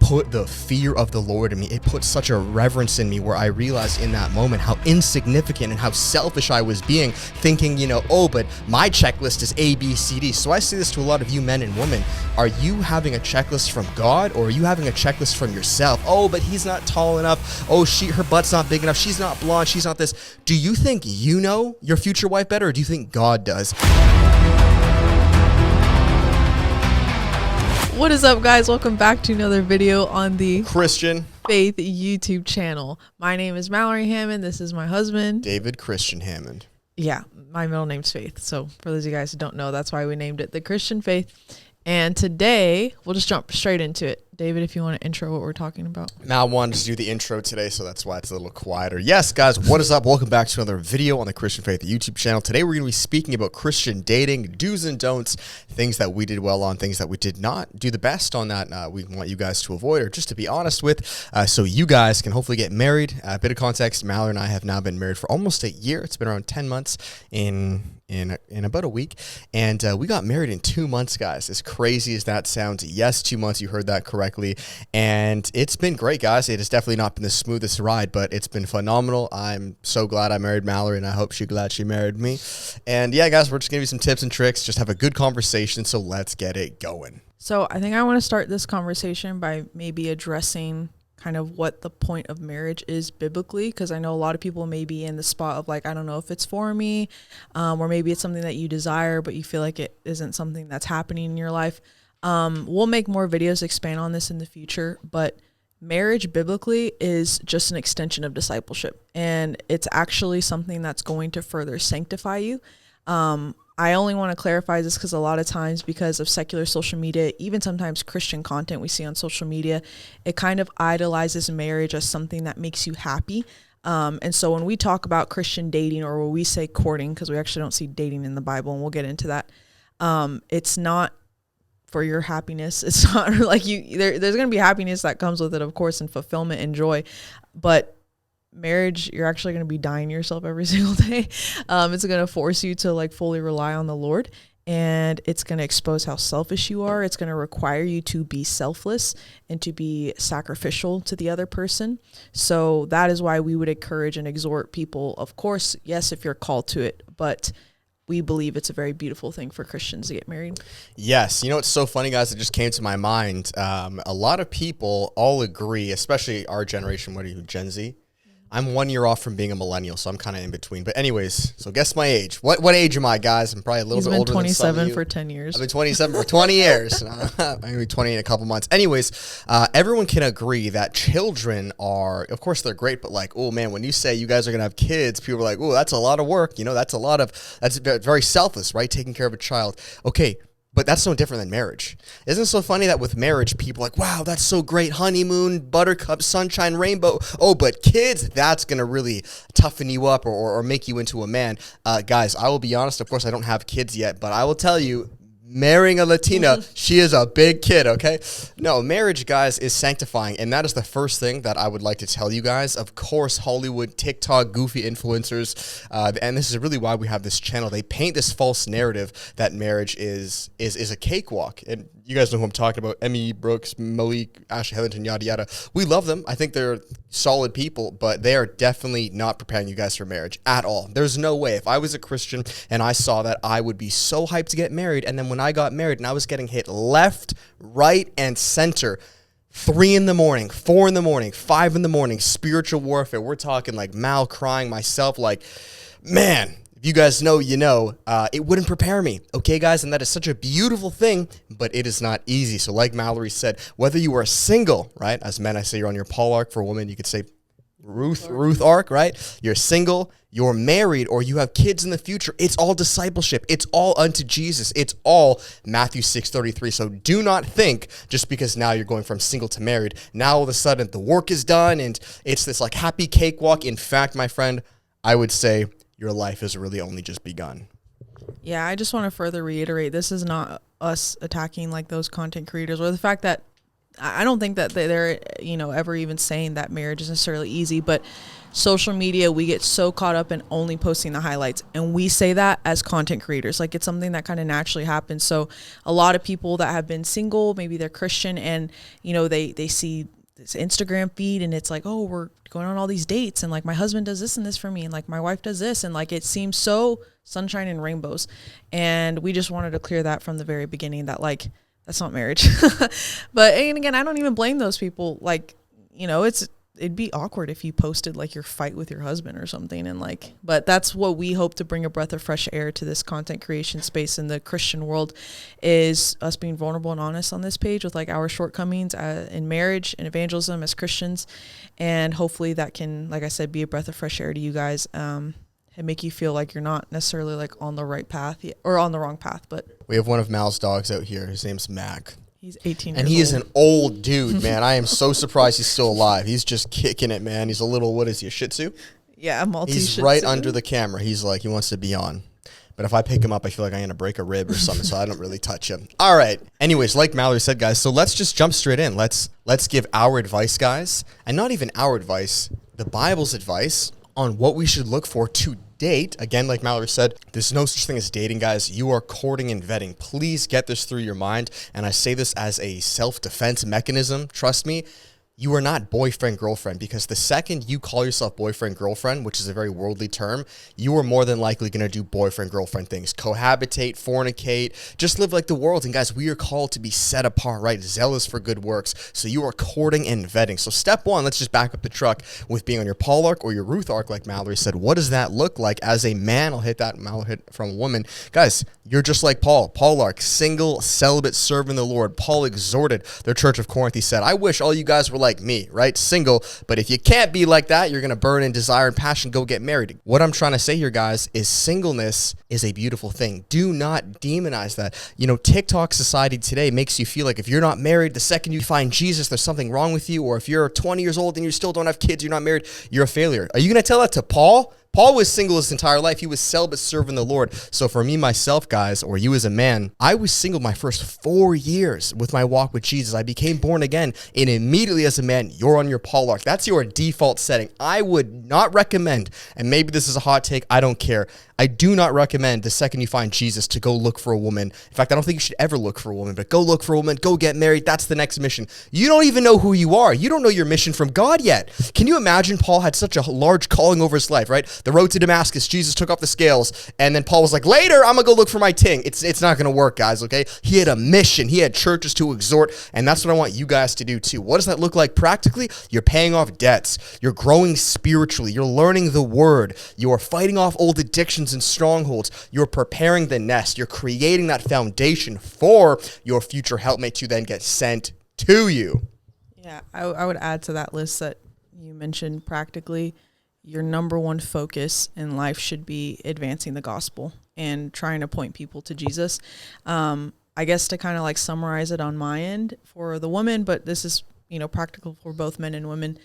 put the fear of the Lord in me. It put such a reverence in me where I realized in that moment how insignificant and how selfish I was being, thinking, oh, but my checklist is A, B, C, D. So I say this to a lot of you men and women. Are you having a checklist from God, or are you having a checklist from yourself? Oh, but he's not tall enough. Oh, her butt's not big enough. She's not blonde. She's not this. Do you think you know your future wife better, or do you think God does? What is up, guys? Welcome back to another video on the Christian Faith YouTube channel. My name is Mallory Hammond. This is my husband, David Christian Hammond. Yeah, my middle name's Faith. So for those of you guys who don't know, that's why we named it the Christian Faith. And today, we'll just jump straight into it. David, if you want to intro what we're talking about. Mal wanted to do the intro today, so that's why it's a little quieter. Yes, guys, what is up? Welcome back to another video on the Christian Faith YouTube channel. Today, we're going to be speaking about Christian dating, do's and don'ts, things that we did well on, things that we did not do the best on that we want you guys to avoid or just to be honest with, so you guys can hopefully get married. A bit of context, Mallory and I have now been married for almost a year. It's been around 10 months in about a week, and we got married in 2 months, guys. As crazy as that sounds, yes, 2 months, you heard that correctly, and it's been great, guys. It has definitely not been the smoothest ride, but it's been phenomenal. I'm so glad I married Mallory, and I hope she's glad she married me. And yeah, guys, we're just gonna give you some tips and tricks, just have a good conversation, so let's get it going. So I think I want to start this conversation by maybe addressing kind of what the point of marriage is biblically, because I know a lot of people may be in the spot of like, I don't know if it's for me, or maybe it's something that you desire, but you feel like it isn't something that's happening in your life. We'll make more videos expand on this in the future, but marriage biblically is just an extension of discipleship, and it's actually something that's going to further sanctify you. I only want to clarify this because a lot of times, because of secular social media, even sometimes Christian content we see on social media, it kind of idolizes marriage as something that makes you happy. And so when we talk about Christian dating, or when we say courting, because we actually don't see dating in the Bible, and we'll get into that, it's not for your happiness. It's not like there's going to be happiness that comes with it, of course, and fulfillment and joy, but marriage, you're actually going to be dying yourself every single day. It's going to force you to like fully rely on the Lord, and it's going to expose how selfish you are. It's going to require you to be selfless and to be sacrificial to the other person. So that is why we would encourage and exhort people, of course, yes, if you're called to it, but we believe it's a very beautiful thing for Christians to get married. Yes. You know, it's so funny, guys. It just came to my mind. A lot of people all agree, especially our generation. What are you, Gen Z? I'm 1 year off from being a millennial, so I'm kind of in between. But anyways, so guess my age. What age am I, guys? I'm probably a little bit older than some of you. He's been 27 for 10 years. I've been 27 for 20 years. I'm going to be 20 in a couple months. Anyways, everyone can agree that children are, of course, they're great, but like, oh man, when you say you guys are going to have kids, people are like, oh, that's a lot of work. That's very selfless, right? Taking care of a child. Okay. But that's no different than marriage. Isn't it so funny that with marriage, people are like, wow, that's so great. Honeymoon, buttercup, sunshine, rainbow. Oh, but kids, that's going to really toughen you up or make you into a man. Guys, I will be honest. Of course, I don't have kids yet, but I will tell you, marrying a Latina, she is a big kid, okay? No, marriage, guys, is sanctifying, and that is the first thing that I would like to tell you guys. Of course, Hollywood, TikTok, goofy influencers, and this is really why we have this channel. They paint this false narrative that marriage is a cakewalk, and you guys know who I'm talking about. Emmy Brooks, Malik, Ashley Heatherton, yada, yada. We love them. I think they're solid people, but they are definitely not preparing you guys for marriage at all. There's no way. If I was a Christian and I saw that, I would be so hyped to get married, and then when I got married and I was getting hit left, right, and center, 3 in the morning, 4 in the morning, 5 in the morning, spiritual warfare. We're talking like Mal crying, myself, like, man, if you guys know, you know, it wouldn't prepare me. Okay, guys, and that is such a beautiful thing, but it is not easy. So like Mallory said, whether you are single, right? As men, I say you're on your Paul arc. For women, you could say Ruth arc, right? You're single, you're married, or you have kids in the future. It's all discipleship. It's all unto Jesus. It's all Matthew 6:33. So do not think just because now you're going from single to married, now all of a sudden the work is done and it's this like happy cakewalk. In fact, my friend, I would say your life has really only just begun. Yeah, I just want to further reiterate, this is not us attacking like those content creators or the fact that I don't think that they're, ever even saying that marriage is necessarily easy, but social media, we get so caught up in only posting the highlights, and we say that as content creators, like it's something that kind of naturally happens. So a lot of people that have been single, maybe they're Christian, and they see this Instagram feed, and it's like, oh, we're going on all these dates, and like my husband does this and this for me, and like my wife does this, and like it seems so sunshine and rainbows. And we just wanted to clear that from the very beginning, that like that's not marriage. But and again, I don't even blame those people. Like, it'd be awkward if you posted like your fight with your husband or something, and like, but that's what we hope to bring, a breath of fresh air to this content creation space in the Christian world, is us being vulnerable and honest on this page with like our shortcomings in marriage and evangelism as Christians. And hopefully that can, like I said, be a breath of fresh air to you guys, and make you feel like you're not necessarily like on the right path or on the wrong path. But we have one of Mal's dogs out here. His name's Mac. He's 18 years and he is an old dude, man. I am so surprised he's still alive. He's just kicking it, man. He's a little, what is he, a Shih Tzu? Yeah, a Maltese He's Shih right Tzu. under the camera. He's like, he wants to be on. But if I pick him up, I feel like I'm going to break a rib or something, so I don't really touch him. All right. Anyways, like Mallory said, guys, so let's just jump straight in. Let's give our advice, guys. And not even our advice, the Bible's advice on what we should look for to date. Again, like Mallory said, there's no such thing as dating, guys. You are courting and vetting. Please get this through your mind. And I say this as a self-defense mechanism. Trust me. You are not boyfriend, girlfriend, because the second you call yourself boyfriend, girlfriend, which is a very worldly term, you are more than likely going to do boyfriend, girlfriend things. Cohabitate, fornicate, just live like the world. And guys, we are called to be set apart, right? Zealous for good works. So you are courting and vetting. So step one, let's just back up the truck with being on your Paul arc or your Ruth arc, like Mallory said. What does that look like as a man? I'll hit that. Mal hit from a woman. Guys, you're just like Paul. Paul arc, single, celibate, serving the Lord. Paul exhorted the church of Corinth. He said, I wish all you guys were like me, right? Single. But if you can't be like that, you're going to burn in desire and passion, go get married. What I'm trying to say here, guys, is singleness is a beautiful thing. Do not demonize that. TikTok society today makes you feel like if you're not married, the second you find Jesus, there's something wrong with you. Or if you're 20 years old and you still don't have kids, you're not married, you're a failure. Are you going to tell that to Paul? Paul was single his entire life. He was celibate, serving the Lord. So for me, myself, guys, or you as a man, I was single my first 4 years with my walk with Jesus. I became born again, and immediately as a man, you're on your Paul arc. That's your default setting. I would not recommend, and maybe this is a hot take, I don't care. I do not recommend the second you find Jesus to go look for a woman. In fact, I don't think you should ever look for a woman, but go look for a woman, go get married. That's the next mission. You don't even know who you are. You don't know your mission from God yet. Can you imagine Paul had such a large calling over his life, right? The road to Damascus, Jesus took off the scales, and then Paul was like, later, I'm going to go look for my ting. It's not going to work, guys, okay? He had a mission. He had churches to exhort, and that's what I want you guys to do too. What does that look like practically? You're paying off debts. You're growing spiritually. You're learning the word. You are fighting off old addictions and strongholds. You're preparing the nest. You're creating that foundation for your future helpmate to then get sent to you. Yeah, I would add to that list that you mentioned practically your number one focus in life should be advancing the gospel and trying to point people to Jesus. I guess to kind of like summarize it on my end for the woman, but this is, practical for both men and women.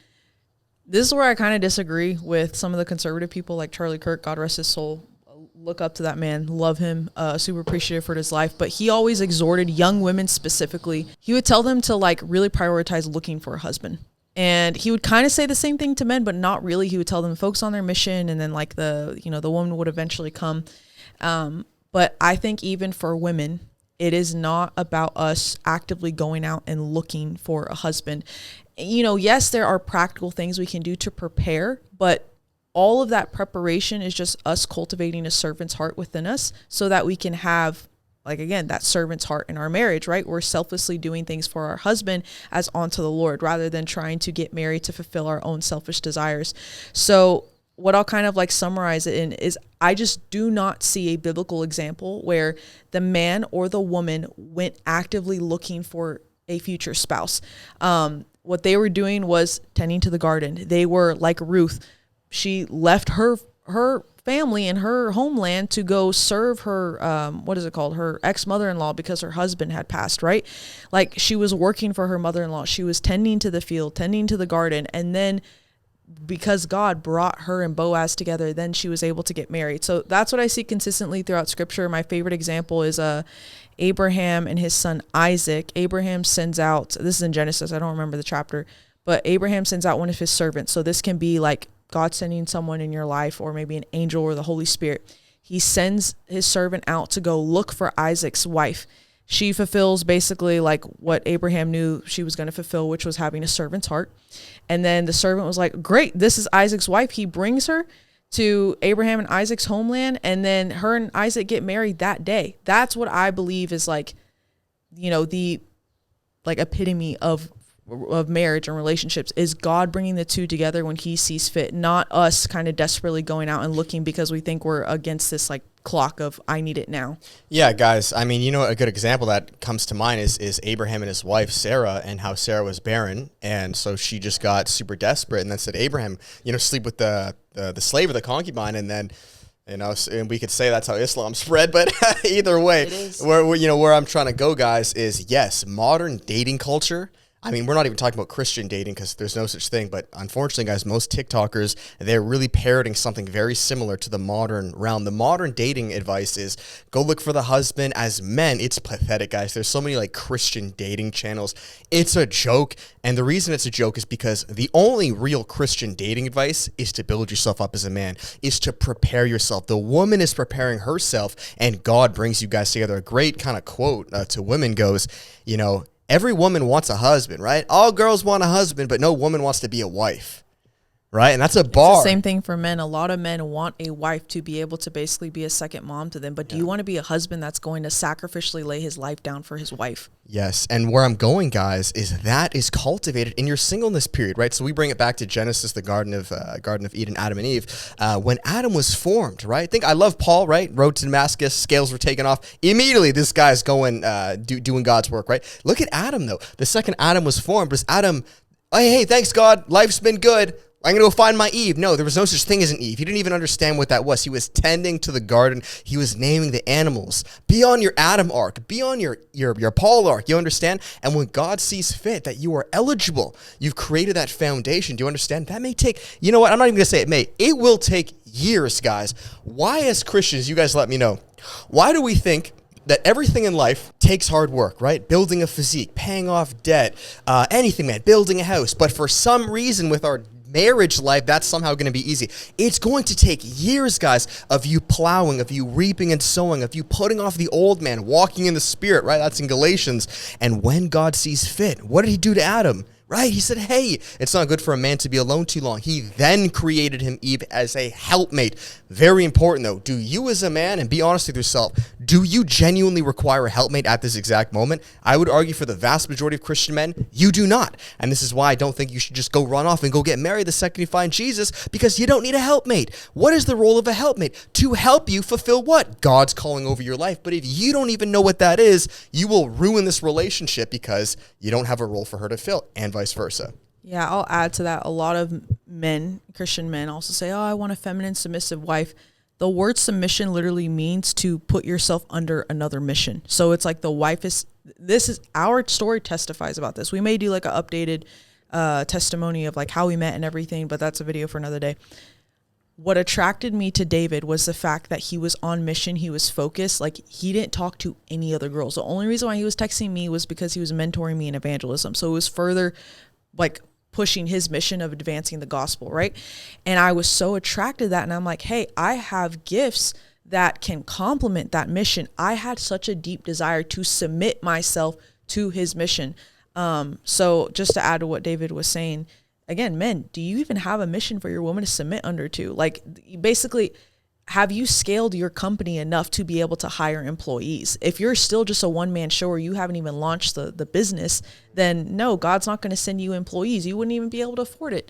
This is where I kind of disagree with some of the conservative people like Charlie Kirk, God rest his soul. Look up to that man, love him, super appreciative for his life. But he always exhorted young women specifically. He would tell them to like really prioritize looking for a husband. And he would kind of say the same thing to men, but not really. He would tell them to focus on their mission, and then like the woman would eventually come. But I think even for women, it is not about us actively going out and looking for a husband. Yes, there are practical things we can do to prepare, but all of that preparation is just us cultivating a servant's heart within us so that we can have, like, again, that servant's heart in our marriage, right? We're selflessly doing things for our husband as unto the Lord rather than trying to get married to fulfill our own selfish desires. So what I'll kind of like summarize it in is I just do not see a biblical example where the man or the woman went actively looking for a future spouse. What they were doing was tending to the garden. They were like Ruth. She left her family and her homeland to go serve her, her ex-mother-in-law because her husband had passed, right? Like she was working for her mother-in-law. She was tending to the field, tending to the garden. And then because God brought her and Boaz together, then she was able to get married. So that's what I see consistently throughout scripture. My favorite example is Abraham and his son Isaac. Abraham sends out, this is in Genesis, I don't remember the chapter, but Abraham sends out one of his servants. So this can be like God sending someone in your life, or maybe an angel or the Holy Spirit. He sends his servant out to go look for Isaac's wife. She fulfills basically like what Abraham knew she was going to fulfill, which was having a servant's heart. And then the servant was like, great, this is Isaac's wife. He brings her to Abraham and Isaac's homeland, and then her and Isaac get married that day. That's what I believe is like, you know, the like epitome of marriage and relationships, is God bringing the two together when he sees fit, not us kind of desperately going out and looking because we think we're against this like clock of I need it now. Yeah, guys. I mean, you know, a good example that comes to mind is Abraham and his wife Sarah, and how Sarah was barren, and so she just got super desperate, and then said, Abraham, you know, sleep with the slave or the concubine, and then, you know, and we could say that's how Islam spread, but either way, where I'm trying to go, guys, is yes, modern dating culture. I mean, we're not even talking about Christian dating because there's no such thing. But unfortunately, guys, most TikTokers, they're really parroting something very similar to the modern realm. The modern dating advice is go look for the husband. As men, it's pathetic, guys. There's so many like Christian dating channels. It's a joke. And the reason it's a joke is because the only real Christian dating advice is to build yourself up as a man, is to prepare yourself. The woman is preparing herself, and God brings you guys together. A great kind of quote to women goes, you know, every woman wants a husband, right? All girls want a husband, but no woman wants to be a wife, right? And that's a bar. It's the same thing for men. A lot of men want a wife to be able to basically be a second mom to them. But do you want to be a husband that's going to sacrificially lay his life down for his wife? Yes. And where I'm going, guys, is that is cultivated in your singleness period, right? So we bring it back to Genesis, the Garden of Eden, Adam and Eve, when Adam was formed, right? I love Paul, right? Road to Damascus, scales were taken off. Immediately, this guy's going, doing God's work, right? Look at Adam, though. The second Adam was formed, was Adam, hey, thanks, God. Life's been good. I'm going to go find my Eve. No, there was no such thing as an Eve. He didn't even understand what that was. He was tending to the garden. He was naming the animals. Be on your Adam arc. Be on your Paul arc. You understand? And when God sees fit that you are eligible, you've created that foundation. Do you understand? That may take, you know what? I'm not even going to say it may. It will take years, guys. Why, as Christians, you guys let me know, why do we think that everything in life takes hard work, right? Building a physique, paying off debt, anything, man, building a house. But for some reason with our marriage life, that's somehow going to be easy. It's going to take years, guys, of you plowing, of you reaping and sowing, of you putting off the old man, walking in the Spirit, right? That's in Galatians. And when God sees fit, what did he do to Adam? Right? He said, hey, it's not good for a man to be alone too long. He then created him, Eve, as a helpmate. Very important, though. Do you as a man, and be honest with yourself, do you genuinely require a helpmate at this exact moment? I would argue for the vast majority of Christian men, you do not. And this is why I don't think you should just go run off and go get married the second you find Jesus, because you don't need a helpmate. What is the role of a helpmate? To help you fulfill what? God's calling over your life. But if you don't even know what that is, you will ruin this relationship because you don't have a role for her to fill, and vice versa. Yeah, I'll add to that. A lot of men, Christian men, also say, oh, I want a feminine, submissive wife. The word submission literally means to put yourself under another mission. So it's like the wife is, this is, our story testifies about this. We may do like an updated testimony of like how we met and everything, but that's a video for another day. What attracted me to David was the fact that he was on mission. He was focused. Like, he didn't talk to any other girls. The only reason why he was texting me was because he was mentoring me in evangelism. So it was further like pushing his mission of advancing the gospel, right? And I was so attracted to that. And I'm like, hey, I have gifts that can complement that mission. I had such a deep desire to submit myself to his mission. So just to add to what David was saying, again, men, do you even have a mission for your woman to submit under to? Like, basically, have you scaled your company enough to be able to hire employees? If you're still just a one-man show or you haven't even launched the business, then no, God's not going to send you employees. You wouldn't even be able to afford it.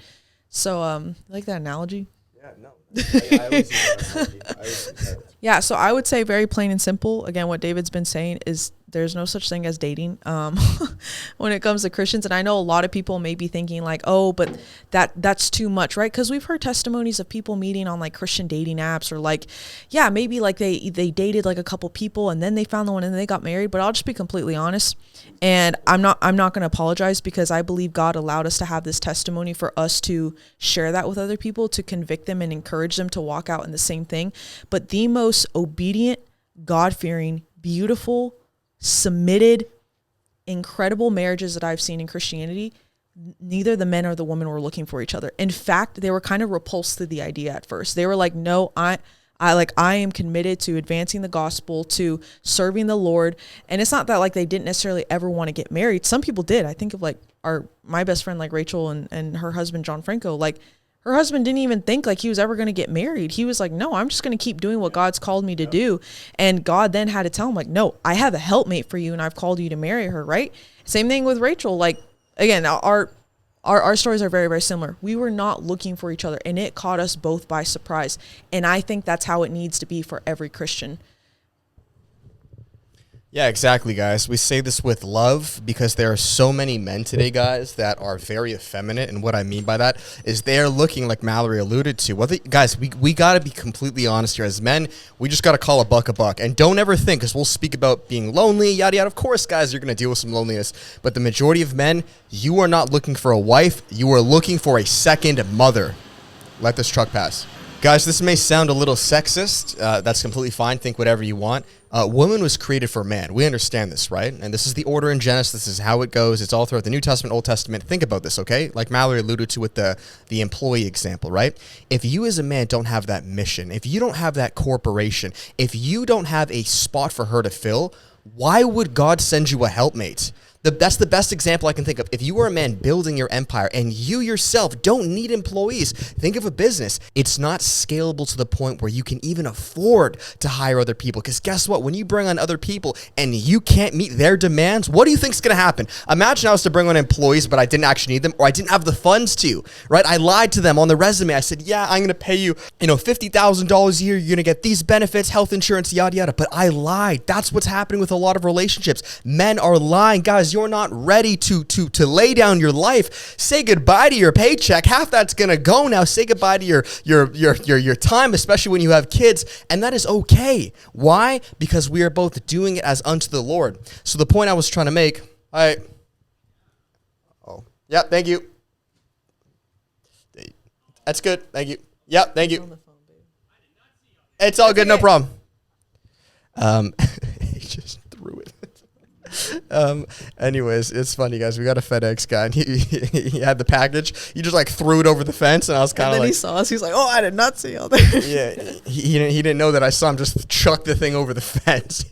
So like that analogy? Yeah, no. I always use that analogy. Yeah, so I would say very plain and simple. Again, what David's been saying is there's no such thing as dating when it comes to Christians. And I know a lot of people may be thinking like, oh, but that's too much, right? Because we've heard testimonies of people meeting on like Christian dating apps, or like, yeah, maybe like they dated like a couple people and then they found the one and then they got married. But I'll just be completely honest. And I'm not going to apologize, because I believe God allowed us to have this testimony for us to share that with other people, to convict them and encourage them to walk out in the same thing. But the most obedient, God-fearing, beautiful, submitted, incredible marriages that I've seen in Christianity, neither the men or the women were looking for each other. In fact, they were kind of repulsed to the idea at first. They were like, no, I am committed to advancing the gospel, to serving the Lord. And it's not that like they didn't necessarily ever want to get married. Some people did. I think of like my best friend, like Rachel and her husband, John Franco, like her husband didn't even think like he was ever going to get married. He was like, no, I'm just going to keep doing what God's called me to do. And God then had to tell him like, no, I have a helpmate for you and I've called you to marry her. Right. Same thing with Rachel. Like, again, our stories are very, very similar. We were not looking for each other and it caught us both by surprise. And I think that's how it needs to be for every Christian. Yeah, exactly, guys. We say this with love because there are so many men today, guys, that are very effeminate. And what I mean by that is they're looking, like Mallory alluded to. Well, guys, we got to be completely honest here. As men, we just got to call a buck a buck. And don't ever think, because we'll speak about being lonely, yada, yada. Of course, guys, you're going to deal with some loneliness. But the majority of men, you are not looking for a wife. You are looking for a second mother. Let this truck pass. Guys, this may sound a little sexist. That's completely fine. Think whatever you want. Woman was created for man. We understand this, right? And this is the order in Genesis. This is how it goes. It's all throughout the New Testament, Old Testament. Think about this, okay? Like Mallory alluded to with the employee example, right? If you as a man don't have that mission, if you don't have that corporation, if you don't have a spot for her to fill, why would God send you a helpmate? That's the best example I can think of. If you are a man building your empire and you yourself don't need employees, think of a business. It's not scalable to the point where you can even afford to hire other people. Because guess what? When you bring on other people and you can't meet their demands, what do you think is going to happen? Imagine I was to bring on employees, but I didn't actually need them, or I didn't have the funds to, right? I lied to them on the resume. I said, yeah, I'm going to pay you, $50,000 a year. You're going to get these benefits, health insurance, yada, yada. But I lied. That's what's happening with a lot of relationships. Men are lying. Guys, you're not ready to lay down your life. Say goodbye to your paycheck. Half that's gonna go now. Say goodbye to your time, especially when you have kids, and that is okay. Why? Because we are both doing it as unto the Lord. So the point I was trying to make. All right. Oh, yeah. Thank you. That's good. Thank you. Yeah. Thank you. It's all good. No problem. He just threw it. Anyways, it's funny, guys. We got a FedEx guy, and he had the package. He just like threw it over the fence, and I was kind of like, he saw us. He's like, "Oh, I did not see all that." Yeah, he didn't know that I saw him just chuck the thing over the fence.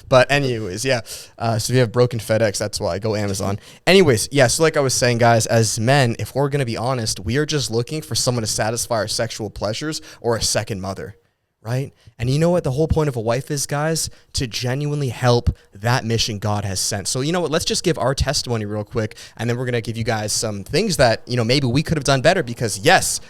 But anyways, yeah. So if you have broken FedEx, that's why. Go Amazon. Anyways, yeah. So like I was saying, guys, as men, if we're gonna be honest, we are just looking for someone to satisfy our sexual pleasures or a second mother. Right? And you know what the whole point of a wife is, guys? To genuinely help that mission God has sent. So you know what? Let's just give our testimony real quick, and then we're going to give you guys some things that, maybe we could have done better because, yes,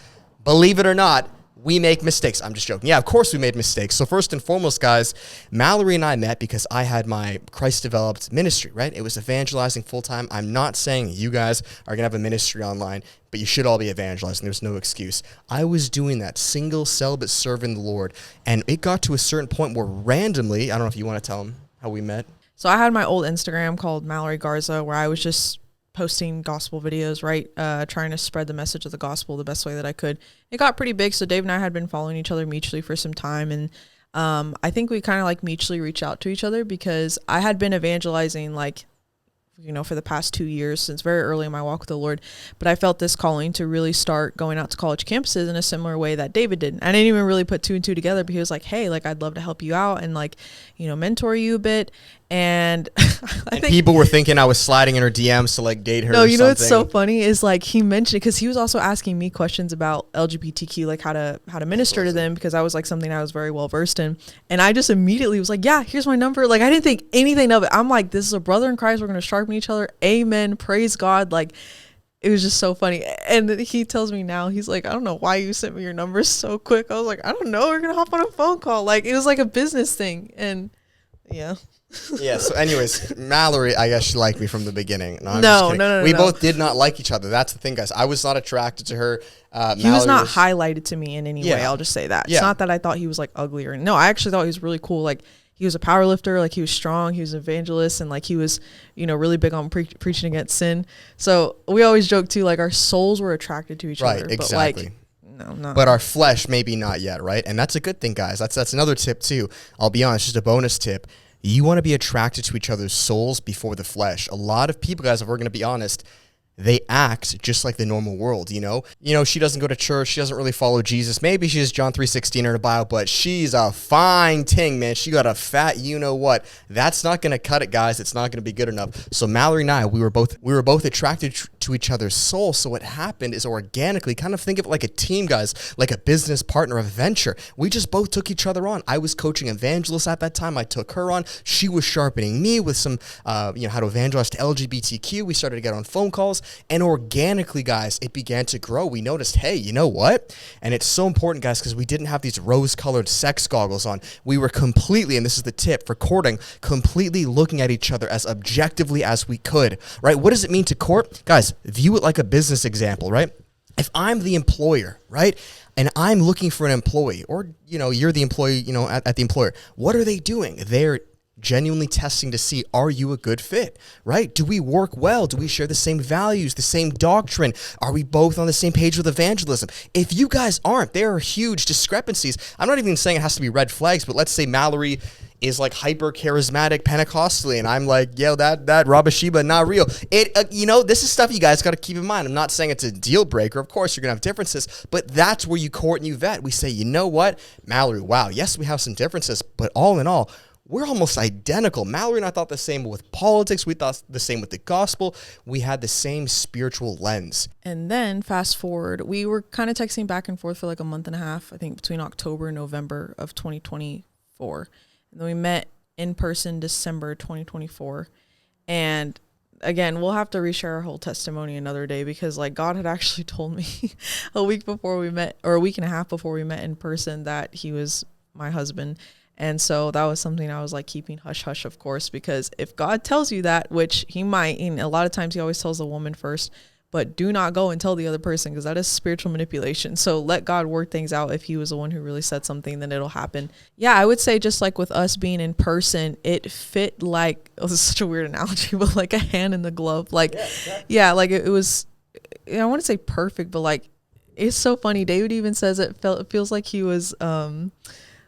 believe it or not, we make mistakes. I'm just joking. Yeah, of course we made mistakes. So first and foremost, guys, Mallory and I met because I had my Christ-developed ministry, right? It was evangelizing full-time. I'm not saying you guys are going to have a ministry online, but you should all be evangelizing. There's no excuse. I was doing that, single, celibate, serving the Lord, and it got to a certain point where randomly, I don't know if you want to tell them how we met. So I had my old Instagram called Mallory Garza, where I was just posting gospel videos, right? Trying to spread the message of the gospel the best way that I could. It got pretty big. So Dave and I had been following each other mutually for some time. And I think we kind of like mutually reached out to each other because I had been evangelizing for the past 2 years, since very early in my walk with the Lord. But I felt this calling to really start going out to college campuses in a similar way that David did. I didn't even really put two and two together, but he was like, hey, I'd love to help you out and mentor you a bit. And I think people were thinking I was sliding in her DMs to date her. No, or something. What's so funny is he mentioned, because he was also asking me questions about LGBTQ, how to minister to them, because I was something I was very well versed in. And I just immediately was like, yeah, here's my number. I didn't think anything of it. I'm like, this is a brother in Christ. We're going to sharpen each other. Amen. Praise God. It was just so funny. And he tells me now, he's like, I don't know why you sent me your number so quick. I was like, I don't know. We're going to hop on a phone call. It was a business thing. And yeah. Yeah, so anyways, Mallory, I guess she liked me from the beginning. No. We both did not like each other. That's the thing, guys. I was not attracted to her. He was not highlighted to me in any way. I'll just say that. Yeah. It's not that I thought he was ugly or no. I actually thought he was really cool. He was a power lifter. He was strong. He was an evangelist, and he was, really big on preaching against sin. So we always joke too, our souls were attracted to each other. Right, exactly. No. But our flesh, maybe not yet, right? And that's a good thing, guys. That's another tip too. I'll be honest, just a bonus tip. You want to be attracted to each other's souls before the flesh. A lot of people, guys, if we're going to be honest, they act just like the normal world, you know? She doesn't go to church. She doesn't really follow Jesus. Maybe she has John 3:16 in her Bible, but she's a fine ting, man. She got a fat you-know-what. That's not going to cut it, guys. It's not going to be good enough. So Mallory and I, we were both attracted to each other's soul. So what happened is organically, kind of think of it like a team, guys, like a business partner of venture. We just both took each other on. I was coaching evangelists at that time. I took her on. She was sharpening me with some, how to evangelize to LGBTQ. We started to get on phone calls. And organically, guys, it began to grow. We noticed, hey, you know what? And it's so important, guys, because we didn't have these rose-colored sex goggles on. We were completely, and this is the tip for courting, completely looking at each other as objectively as we could, right? What does it mean to court? Guys, view it like a business example, right? If I'm the employer, right, and I'm looking for an employee, or, you're the employee, at the employer, what are they doing? They're genuinely testing to see, are you a good fit, right? Do we work well? Do we share the same values, the same doctrine? Are we both on the same page with evangelism? If you guys aren't, there are huge discrepancies. I'm not even saying it has to be red flags, but let's say Mallory is like hyper charismatic Pentecostally, and I'm like, that Rabbi Sheba, not real. This is stuff you guys got to keep in mind. I'm not saying it's a deal breaker. Of course, you're gonna have differences, but that's where you court and you vet. We say, you know what, Mallory, wow, yes, we have some differences, but all in all, we're almost identical. Mallory and I thought the same with politics. We thought the same with the gospel. We had the same spiritual lens. And then fast forward, we were kind of texting back and forth for like a month and a half, I think between October and November of 2024. And then we met in person December 2024. And again, we'll have to reshare our whole testimony another day, because like God had actually told me a week before we met, or a week and a half before we met in person, that he was my husband. And so that was something I was like keeping hush hush, of course, because if God tells you that, which he might, and a lot of times he always tells the woman first, but do not go and tell the other person, because that is spiritual manipulation. So let God work things out. If he was the one who really said something, then it'll happen. Yeah, I would say just like with us being in person, it fit like, this is such a weird analogy, but like a hand in the glove. Like, yeah, like it was, I want to say perfect, but like, it's so funny. David even says it feels like he was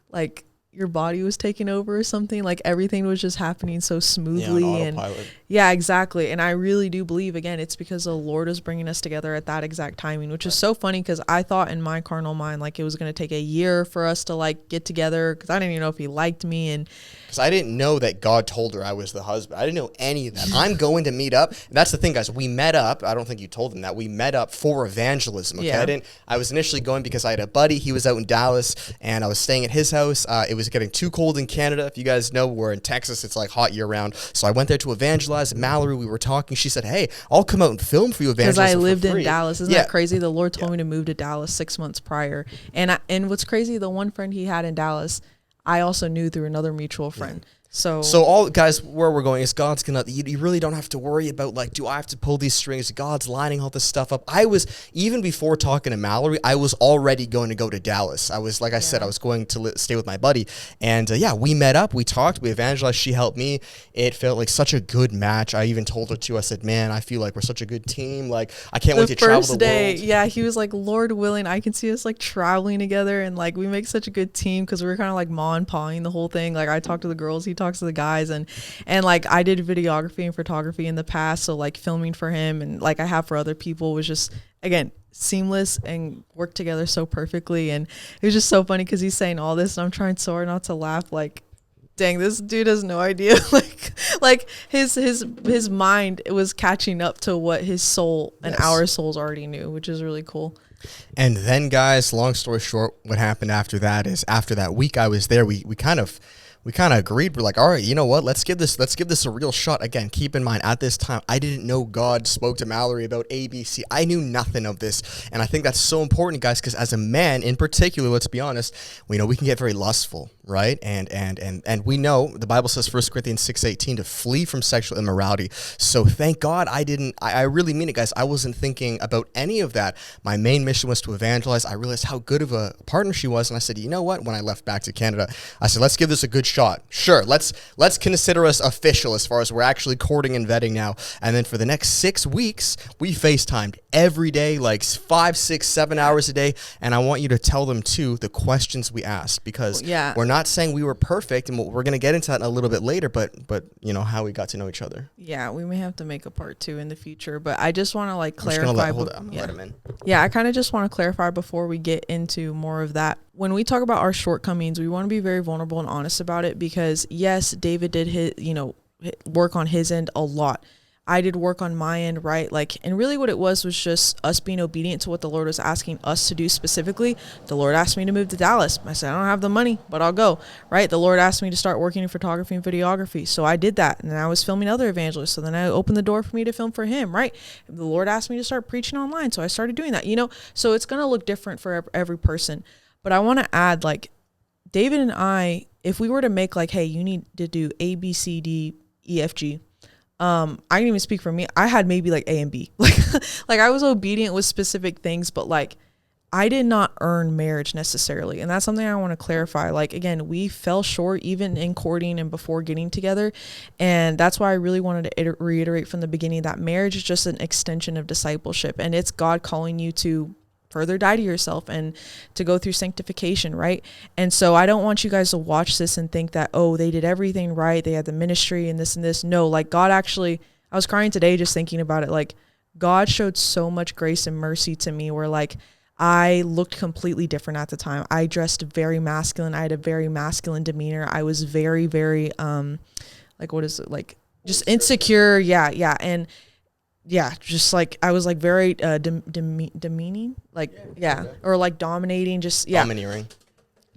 like, your body was taking over or something. Like everything was just happening so smoothly. And yeah, exactly. And I really do believe, again, it's because the Lord is bringing us together at that exact timing, which is so funny, because I thought in my carnal mind, like it was going to take a year for us to like get together, because I didn't even know if he liked me. And because I didn't know that God told her I was the husband. I didn't know any of that. I'm going to meet up. And that's the thing, guys. We met up. I don't think you told him that. We met up for evangelism. Okay. Yeah. I was initially going because I had a buddy. He was out in Dallas, and I was staying at his house. It was getting too cold in Canada. If you guys know, we're in Texas. It's like hot year round. So I went there to evangelize. Mallory, we were talking. She said, hey, I'll come out and film for you evangelism. Because I lived in Dallas. Isn't that crazy? The Lord told me to move to Dallas 6 months prior. And what's crazy, the one friend he had in Dallas, I also knew through another mutual friend. Yeah. So all guys, where we're going is God's gonna, you really don't have to worry about like, do I have to pull these strings? God's lining all this stuff up. I was, even before talking to Mallory, I was already going to go to Dallas. I was, like I said, I was going to stay with my buddy. And we met up, we talked, we evangelized, she helped me. It felt like such a good match. I even told her too, I said, man, I feel like we're such a good team. Like, I can't wait to travel the world. The first day, yeah, he was like, Lord willing, I can see us like traveling together, and like we make such a good team, because we were kind of like ma and pawing the whole thing. Like I talked to the girls, he talks to the guys, and like I did videography and photography in the past, so like filming for him and like I have for other people was just, again, seamless and worked together so perfectly. And it was just so funny because he's saying all this and I'm trying so hard not to laugh, like, dang, this dude has no idea. like his mind, it was catching up to what his soul and our souls already knew, which is really cool. And then, guys, long story short, what happened after that is, after that week I was there, we kind of agreed. We're like, all right, you know what? Let's give this a real shot. Again, keep in mind, at this time, I didn't know God spoke to Mallory about ABC. I knew nothing of this. And I think that's so important, guys, because as a man in particular, let's be honest, we know we can get very lustful, right? And we know the Bible says 1 Corinthians 6:18 to flee from sexual immorality. So thank God I really mean it, guys. I wasn't thinking about any of that. My main mission was to evangelize. I realized how good of a partner she was. And I said, you know what? When I left back to Canada, I said, let's give this a good shot. Sure, let's consider us official as far as we're actually courting and vetting now. And then for the next 6 weeks, we FaceTimed every day, like 5, 6, 7 hours a day. And I want you to tell them too the questions we asked, because we're not saying we were perfect, and we're going to get into that in a little bit later, but you know, how we got to know each other. Yeah, we may have to make a part 2 in the future, but I just want to like clarify. Let him in. Yeah, I kind of just want to clarify before we get into more of that. When we talk about our shortcomings, we want to be very vulnerable and honest about it, because yes, David did work on his end a lot. I did work on my end, right? Like, and really what it was just us being obedient to what the Lord was asking us to do specifically. The Lord asked me to move to Dallas. I said, I don't have the money, but I'll go, right? The Lord asked me to start working in photography and videography. So I did that. And I was filming other evangelists. So then I opened the door for me to film for him, right? The Lord asked me to start preaching online. So I started doing that, so it's going to look different for every person. But I want to add, like, David and I, if we were to make like, hey, you need to do A, B, C, D, E, F, G. I can even speak for me. I had maybe like A and B. Like I was obedient with specific things, but like I did not earn marriage necessarily. And that's something I want to clarify. Like, again, we fell short even in courting and before getting together. And that's why I really wanted to reiterate from the beginning that marriage is just an extension of discipleship. And it's God calling you to further die to yourself and to go through sanctification, right? And so I don't want you guys to watch this and think that, oh, they did everything right, they had the ministry and this and this. No, like God actually, I was crying today just thinking about it. Like God showed so much grace and mercy to me, where like I looked completely different at the time. I dressed very masculine. I had a very masculine demeanor. I was very, very like, what is it, like just insecure. Yeah. And yeah, just like I was like very demeaning, like or like dominating, just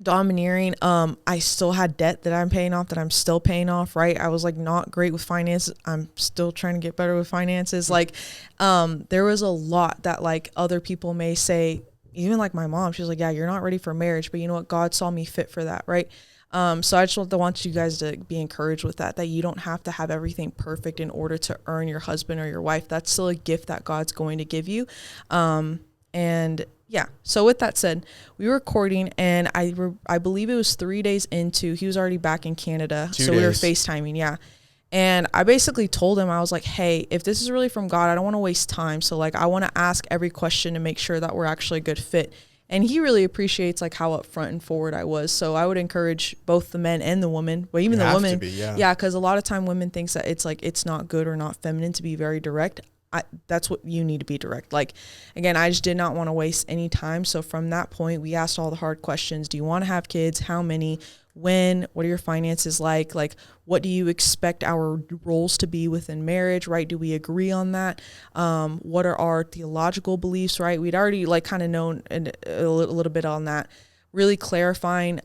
domineering. I still had debt that I'm paying off, that I'm still paying off, right? I was like not great with finances. I'm still trying to get better with finances. Like there was a lot that like other people may say, even like my mom, she was like, yeah, you're not ready for marriage, but you know what, God saw me fit for that, right? So I just want you guys to be encouraged with that you don't have to have everything perfect in order to earn your husband or your wife. That's still a gift that God's going to give you. And yeah, so with that said, we were courting, and I believe it was 3 days into, he was already back in Canada. 2 so days. We were FaceTiming. Yeah. And I basically told him, I was like, hey, if this is really from God, I don't want to waste time. So like, I want to ask every question to make sure that we're actually a good fit. And he really appreciates like how upfront and forward I was. So I would encourage both the men and the women, but even the women. Yeah, because a lot of time women thinks that it's like it's not good or not feminine to be very direct. That's what you need to be direct. Like, again, I just did not want to waste any time. So from that point, we asked all the hard questions. Do you want to have kids? How many? When? What are your finances like? Like, what do you expect our roles to be within marriage, right? Do we agree on that? What are our theological beliefs, right? We'd already like kind of known a little bit on that, really clarifying.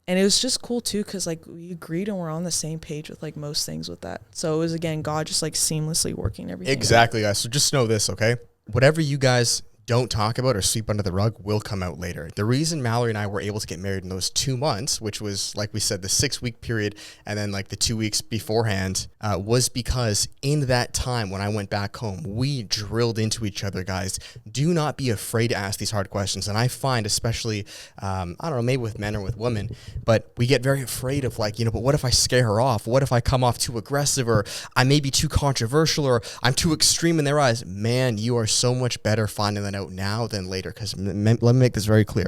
And it was just cool too, because like we agreed and we're on the same page with like most things with that. So it was, again, God just like seamlessly working everything. Exactly, guys. So just know this, okay? Whatever you guys don't talk about or sweep under the rug will come out later. The reason Mallory and I were able to get married in those 2 months, which was, like we said, the 6-week period and then like the 2 weeks beforehand, was because in that time when I went back home, we drilled into each other, guys. Do not be afraid to ask these hard questions. And I find, especially, I don't know, maybe with men or with women, but we get very afraid of like, but what if I scare her off? What if I come off too aggressive, or I may be too controversial, or I'm too extreme in their eyes? Man, you are so much better finding that out now than later, because let me make this very clear.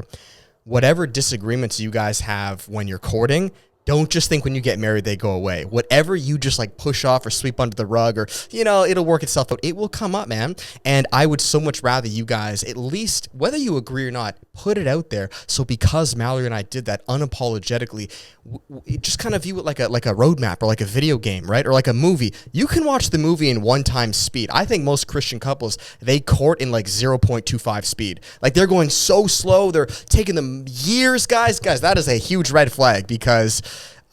Whatever disagreements you guys have when you're courting, don't just think when you get married they go away. Whatever you just like push off or sweep under the rug, or it'll work itself out. It will come up, man. And I would so much rather you guys, at least whether you agree or not, put it out there. So because Mallory and I did that unapologetically, just kind of view it like a roadmap or like a video game, right? Or like a movie. You can watch the movie in 1x speed. I think most Christian couples, they court in like 0.25 speed. Like they're going so slow. They're taking them years, guys. Guys, that is a huge red flag, because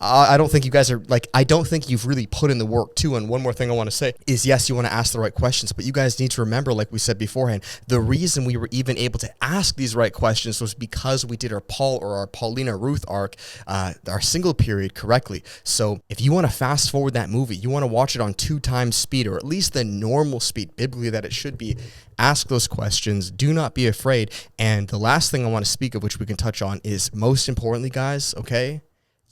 I don't think you guys are like, I don't think you've really put in the work too. And one more thing I want to say is, yes, you want to ask the right questions, but you guys need to remember, like we said beforehand, the reason we were even able to ask these right questions was because we did our Paul or our Paulina Ruth arc, our single period correctly. So if you want to fast forward that movie, you want to watch it on 2x speed, or at least the normal speed biblically that it should be, ask those questions. Do not be afraid. And the last thing I want to speak of, which we can touch on, is most importantly, guys, okay?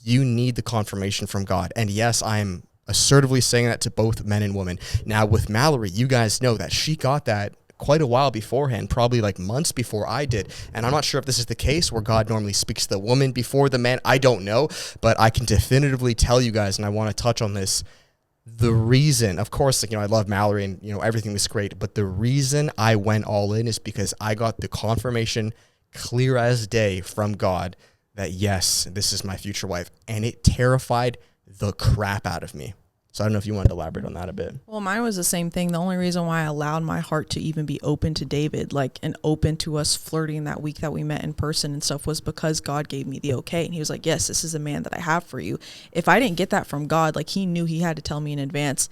You need the confirmation from God. And yes, I'm assertively saying that to both men and women. Now with Mallory, you guys know that she got that quite a while beforehand, probably like months before I did. And I'm not sure if this is the case where God normally speaks to the woman before the man. I don't know, but I can definitively tell you guys, and I want to touch on this. The reason, of course, like, I love Mallory and, everything was great, but the reason I went all in is because I got the confirmation clear as day from God that yes, this is my future wife. And it terrified the crap out of me. So I don't know if you wanted to elaborate on that a bit. Well, mine was the same thing. The only reason why I allowed my heart to even be open to David, and open to us flirting that week that we met in person and stuff, was because God gave me the okay. And he was like, yes, this is a man that I have for you. If I didn't get that from God, he knew he had to tell me in advance,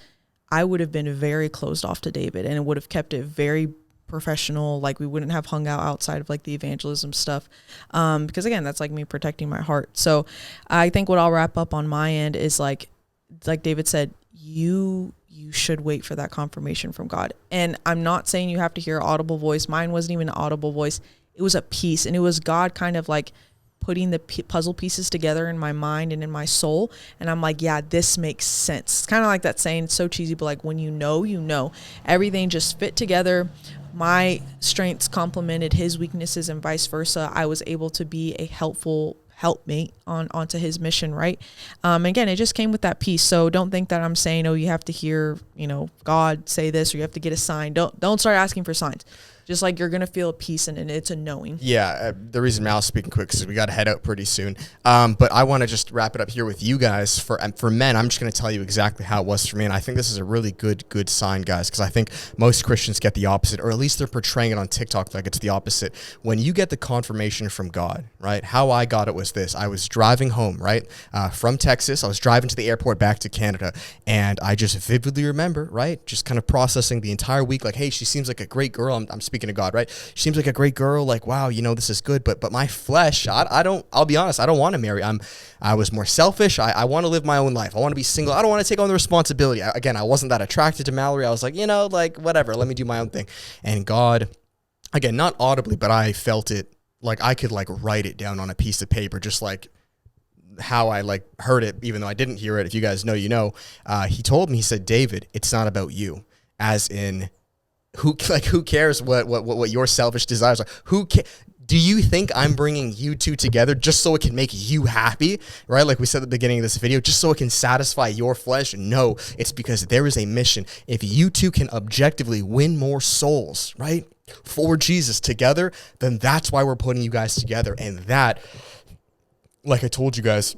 I would have been very closed off to David, and it would have kept it very professional. We wouldn't have hung out outside of the evangelism stuff. Because again, that's me protecting my heart. So I think what I'll wrap up on my end is like David said, you should wait for that confirmation from God. And I'm not saying you have to hear an audible voice. Mine wasn't even an audible voice. It was a peace, and it was God kind of putting the puzzle pieces together in my mind and in my soul. And I'm like, yeah, this makes sense. It's kind of like that saying, it's so cheesy, but when you know, everything just fit together. My strengths complemented his weaknesses and vice versa. I was able to be a helpful helpmate onto his mission, right? Again, it just came with that peace. So don't think that I'm saying, oh, you have to hear, God say this, or you have to get a sign. Don't start asking for signs. Just you're going to feel a peace, and it's a knowing. Yeah, the reason Mal's speaking quick is we got to head out pretty soon. But I want to just wrap it up here with you guys. For men, I'm just going to tell you exactly how it was for me. And I think this is a really good sign, guys, because I think most Christians get the opposite, or at least they're portraying it on TikTok like it's the opposite. When you get the confirmation from God, right? How I got it was this. I was driving home, right, from Texas. I was driving to the airport back to Canada, and I just vividly remember, right, just kind of processing the entire week, hey, she seems like a great girl. I'm speaking to God, right? She seems like a great girl. Wow, this is good. But my flesh, I'll be honest, I don't want to marry. I was more selfish. I want to live my own life. I want to be single. I don't want to take on the responsibility. I wasn't that attracted to Mallory. I was whatever, let me do my own thing. And God, again, not audibly, but I felt it, I could write it down on a piece of paper, just how I heard it, even though I didn't hear it. If you guys know, he told me, he said, David, it's not about you, as in, who cares what your selfish desires are? Do you think I'm bringing you two together just so it can make you happy, right? Like we said at the beginning of this video, just so it can satisfy your flesh? No, it's because there is a mission. If you two can objectively win more souls, right, for Jesus together, then that's why we're putting you guys together. And that, like I told you guys,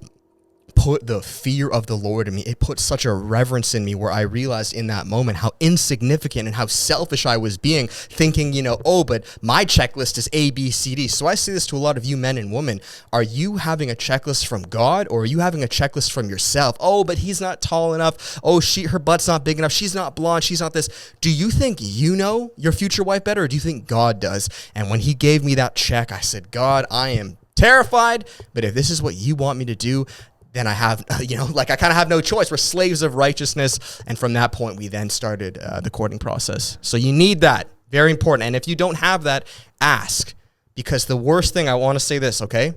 put the fear of the Lord in me. It put such a reverence in me, where I realized in that moment how insignificant and how selfish I was being, thinking, but my checklist is A, B, C, D. So I say this to a lot of you men and women. Are you having a checklist from God, or are you having a checklist from yourself? Oh, but he's not tall enough. Oh, her butt's not big enough. She's not blonde. She's not this. Do you think you know your future wife better, or do you think God does? And when he gave me that check, I said, God, I am terrified, but if this is what you want me to do, then I have, I kind of have no choice. We're slaves of righteousness. And from that point, we then started the courting process. So you need that. Very important. And if you don't have that, ask. Because the worst thing, I want to say this, okay?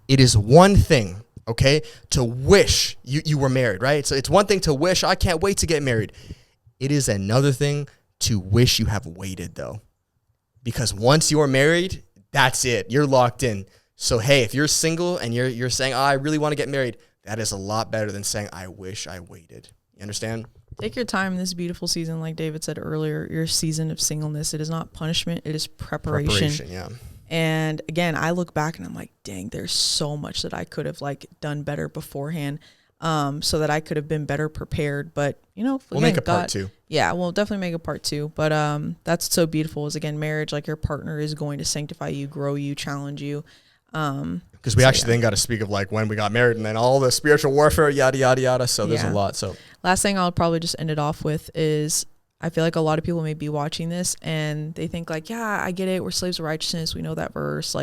It is one thing, okay, to wish you were married, right? So it's one thing to wish, I can't wait to get married. It is another thing to wish you have waited, though. Because once you're married, that's it. You're locked in. So, hey, if you're single and you're saying, I really want to get married, that is a lot better than saying, I wish I waited. You understand? Take your time in this beautiful season. Like David said earlier, your season of singleness, it is not punishment. It is preparation. Yeah. And again, I look back and I'm like, dang, there's so much that I could have done better beforehand, so that I could have been better prepared. But, we'll make a part two. Yeah, we'll definitely make a part two. But that's so beautiful is, again, marriage, your partner is going to sanctify you, grow you, challenge you. Because we actually then got to speak of when we got married, and then all the spiritual warfare, yada, yada, yada. So there's a lot. So last thing I'll probably just end it off with is, I feel like a lot of people may be watching this and they think yeah, I get it. We're slaves of righteousness. We know that verse,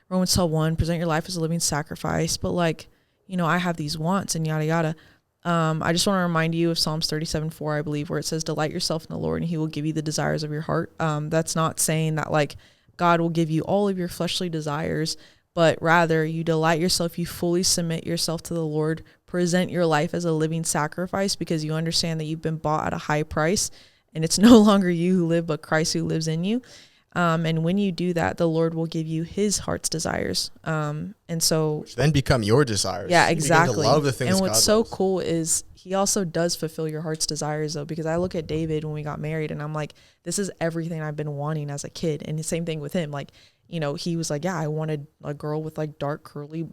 Romans 12:1, present your life as a living sacrifice. But I have these wants and yada, yada. I just want to remind you of Psalms 37:4, I believe, where it says, delight yourself in the Lord and he will give you the desires of your heart. That's not saying that God will give you all of your fleshly desires, but rather you delight yourself, you fully submit yourself to the Lord, present your life as a living sacrifice, because you understand that you've been bought at a high price. and it's no longer you who live, but Christ who lives in you. And when you do that, the Lord will give you his heart's desires. And so which then become your desires. Yeah, You exactly. begin to love the things and what's God so loves. cool is he also does fulfill your heart's desires, though, because I look at David when we got married and I'm like, this is everything I've been wanting as a kid. And the same thing with him. Like, you know, he was like, yeah, I wanted a girl with like dark curly,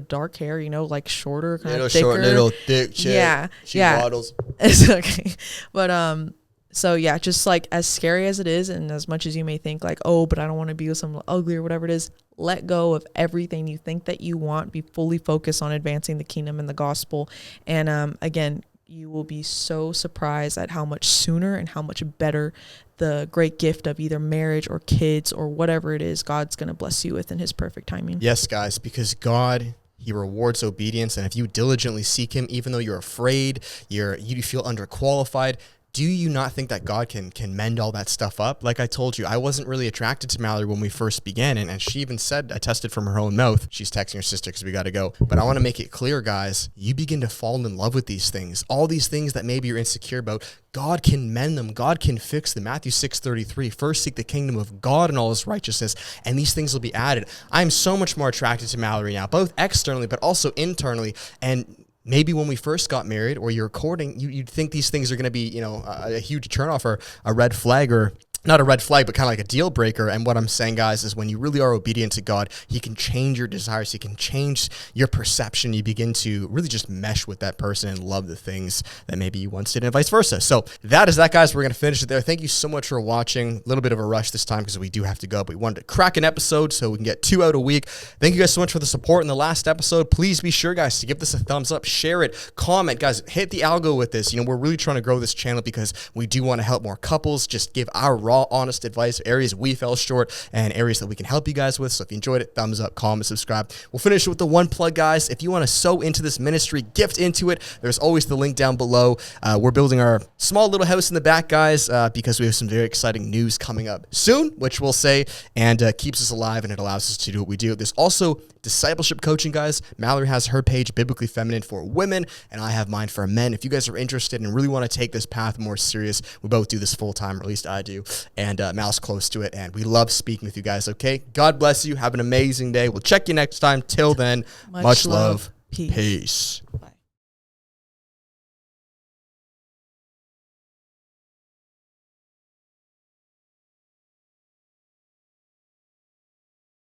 dark hair, you know, like shorter, kind of thicker. Short, little, thick chick. Yeah. She Yeah. waddles. It's okay. But, so yeah, just like as scary as it is, and as much as you may think like, oh, but I don't want to be with someone ugly or whatever it is, let go of everything you think that you want. Be fully focused on advancing the kingdom and the gospel. And again, you will be so surprised at how much sooner and how much better the great gift of either marriage or kids or whatever it is God's going to bless you with in his perfect timing. Yes, guys, because God, he rewards obedience. And if you diligently seek him, even though you're afraid, you feel underqualified, do you not think that God can mend all that stuff up? Like I told you, I wasn't really attracted to Mallory when we first began. And she even said, attested from her own mouth, she's texting her sister because we got to go. But I want to make it clear, guys, you begin to fall in love with these things. All these things that maybe you're insecure about, God can mend them. God can fix them. Matthew 6:33, first seek the kingdom of God and all his righteousness, and these things will be added. I'm so much more attracted to Mallory now, both externally, but also internally. And maybe when we first got married or you're courting, you'd think these things are going to be, you know, a huge turnoff or a red flag, or not a red flag, but kind of like a deal breaker. And what I'm saying, guys, is when you really are obedient to God, he can change your desires. He can change your perception. You begin to really just mesh with that person and love the things that maybe you once did, and vice versa. So that is that, guys. We're going to finish it there. Thank you so much for watching. A little bit of a rush this time because we do have to go, but we wanted to crack an episode so we can get 2 out a week. Thank you guys so much for the support in the last episode. Please be sure, guys, to give this a thumbs up, share it, comment, guys, hit the algo with this. You know, we're really trying to grow this channel because we do want to help more couples, just give our raw, honest advice, areas we fell short and areas that we can help you guys with. So if you enjoyed it, thumbs up, comment, subscribe. We'll finish with the one plug, guys. If you want to sow into this ministry, gift into it, there's always the link down below. We're building our small little house in the back, guys, because we have some very exciting news coming up soon, which we'll say, and keeps us alive, and it allows us to do what we do. There's also discipleship coaching, guys. Mallory has her page, Biblically Feminine, for women, and I have mine for men. If you guys are interested and really want to take this path more serious, we both do this full time, or at least I do, and Mal's close to it, and we love speaking with you guys. Okay, God bless you. Have an amazing day. We'll check you next time. Till then, much love. Peace. Peace. Bye.